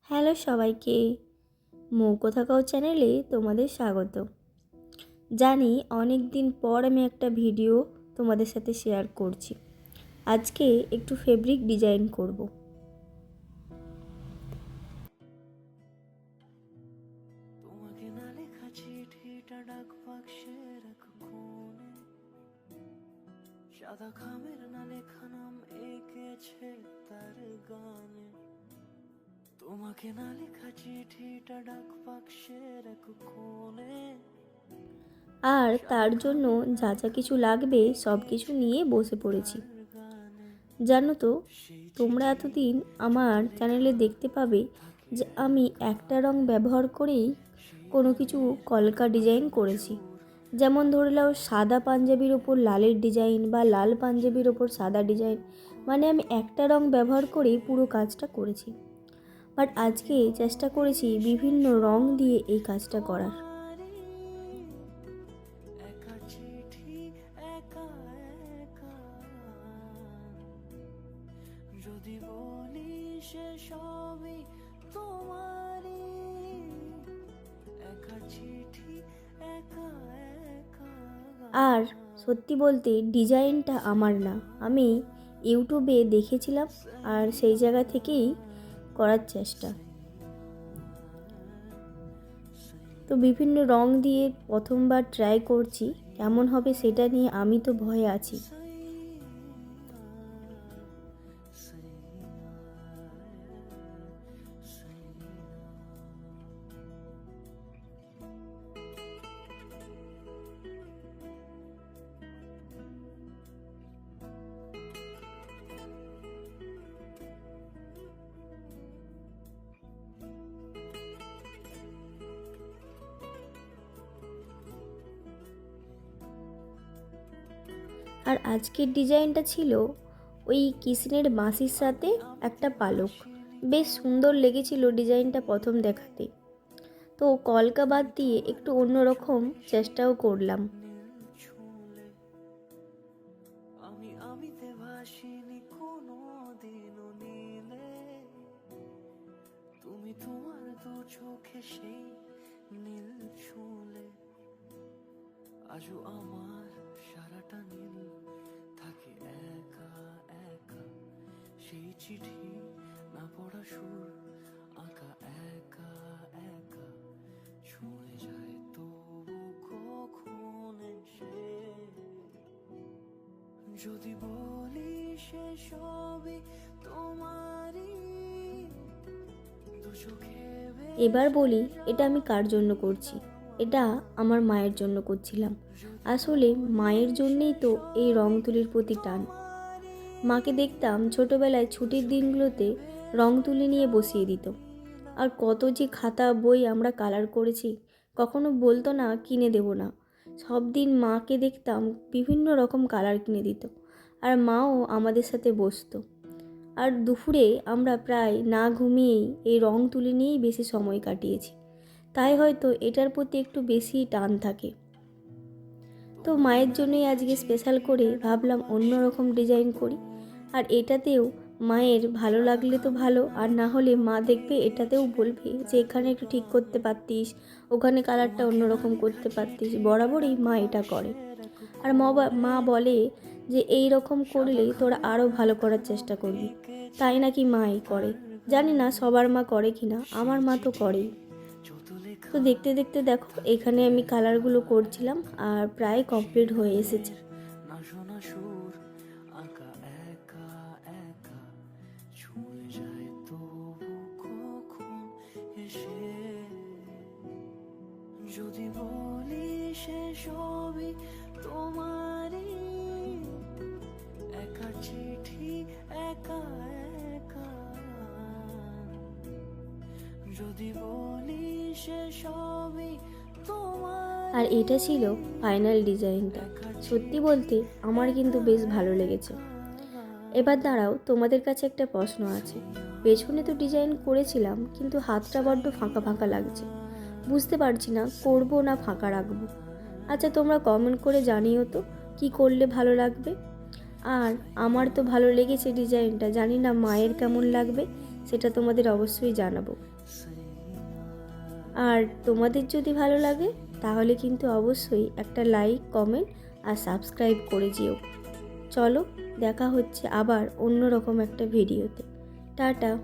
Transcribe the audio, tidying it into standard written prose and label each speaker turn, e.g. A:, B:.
A: Hello সবাইকে, মৌকথা কাও চ্যানেলে তোমাদের স্বাগত। জানি অনেক দিন পর আমি একটা ভিডিও তোমাদের সাথে শেয়ার করছি। আজকে একটু ফেব্রিক ডিজাইন করব।
B: তোমাকে না লেখা চিঠিটা ডাক বাক্সে রাখো কোণে, সাদা খামের না লেখা নাম এঁকেছে তার গানে। তোমাকে না লেখা চিঠিটা ডাক বাক্সে রাখো কোণে।
A: আর তার জন্য যা যা কিছু লাগবে সব কিছু নিয়ে বসে পড়েছি। জানো তো, তোমরা এতদিন আমার চ্যানেলে দেখতে পাবে যে আমি একটা রং ব্যবহার করেই কোনো কিছু কলকা ডিজাইন করেছি। যেমন ধরে নাও সাদা পাঞ্জাবির ওপর লালের ডিজাইন বা লাল পাঞ্জাবির ওপর সাদা ডিজাইন, মানে আমি একটা রং ব্যবহার করেই পুরো কাজটা করেছি। বাট আজকে চেষ্টা করেছি বিভিন্ন রং দিয়ে এই কাজটা করার।
B: একা চিঠি একা একা, যদি বলি সে সবই তোমারই। একা চিঠি একা একা।
A: আর সত্যি বলতে ডিজাইনটা আমার না, আমি ইউটিউবে দেখেছিলাম আর সেই জায়গা থেকেই করার চেষ্টা। তো বিভিন্ন রং দিয়ে প্রথমবার ট্রাই করছি, কেমন হবে সেটা নিয়ে আমি তো ভয়ে আছি। আর আজকের ডিজাইনটা ছিল ওই কিসিনের বাঁশির সাথে একটা পালক। বেশ সুন্দর লেগেছিল ডিজাইনটা প্রথম দেখাতে। তো কলকা বাদ দিয়ে একটু অন্যরকম চেষ্টাও করলাম।
B: আমি আমিতে ভাসিনি কোনো দিনও নীলে, তুমি তোমার দু চোখে সেই নীল ছুঁলে। আজও আমার সারাটা নীল থাকে একা একা, সেই চিঠি না পড়া সুর আঁকা একা একা, ছুঁয়ে যায় তবু কখন এসে। যদি বলি সে সবই তোমারই, দু চোখে
A: এবার বলি এটা আমি কার জন্য করছি। এটা আমার মায়ের জন্য করছিলাম। আসলে মায়ের জন্যেই তো এই রং তুলির প্রতি টান। মাকে দেখতাম ছোটোবেলায় ছুটির দিনগুলোতে রং তুলি নিয়ে বসিয়ে দিত। আর কত যে খাতা বই আমরা কালার করেছি, কখনো বলতো না কিনে দেব না। সব দিন মাকে দেখতাম বিভিন্ন রকম কালার কিনে দিত, আর মাও আমাদের সাথে বসতো। আর দুপুরে আমরা প্রায় না ঘুমিয়েই এই রং তুলি নিয়েই বেশি সময় কাটিয়েছি। তাই হয়তো এটার প্রতি একটু বেশি টান থাকে। তো মায়ের জন্যই আজকে স্পেশাল করে ভাবলাম অন্য রকম ডিজাইন করি। আর এটাতেও মায়ের ভালো লাগলে তো ভালো, আর না হলে মা দেখবে এটাতেও বলবে যে এখানে একটু ঠিক করতে পারতিস, ওখানে কালারটা অন্যরকম করতে পারতিস। বরাবরই মা এটা করে। আর মা বলে যে এই রকম করলে তোরা আরও ভালো করার চেষ্টা করবি। তাই নাকি মাই করে, জানি না সবার মা করে কি না, আমার মা তো করেই। তো দেখতে দেখতে দেখো এখানে আমি কালারগুলো করছিলাম আর প্রায় কমপ্লিট হয়ে এসেছে।
B: না শোনা সুর আঁকা একা একা, ছুঁয়ে যায় তবু কখন এসে। যদি বলি সে সবই তোমারই, একা চিঠি একা একা। যদি বলি সে সবই তোমার।
A: আর এটা ছিল ফাইনাল ডিজাইনটা। সত্যি বলতে আমার কিন্তু বেশ ভালো লেগেছে। এবার দাঁড়াও, তোমাদের কাছে একটা প্রশ্ন আছে। পেছনে তো ডিজাইন করেছিলাম, কিন্তু হাতটা বড্ড ফাঁকা ফাঁকা লাগছে। বুঝতে পারছি না করব না ফাঁকা রাখবো। আচ্ছা তোমরা কমেন্ট করে জানিও তো কি করলে ভালো লাগবে। আর আমার তো ভালো লেগেছে ডিজাইনটা, জানি না মায়ের কেমন লাগবে সেটা তোমাদের অবশ্যই জানাবো। আর তোমাদের যদি ভালো লাগে তাহলে কিন্তু অবশ্যই একটা লাইক, কমেন্ট আর সাবস্ক্রাইব করে যেও। চলো, দেখা হচ্ছে আবার অন্য রকম একটা ভিডিওতে। টাটা।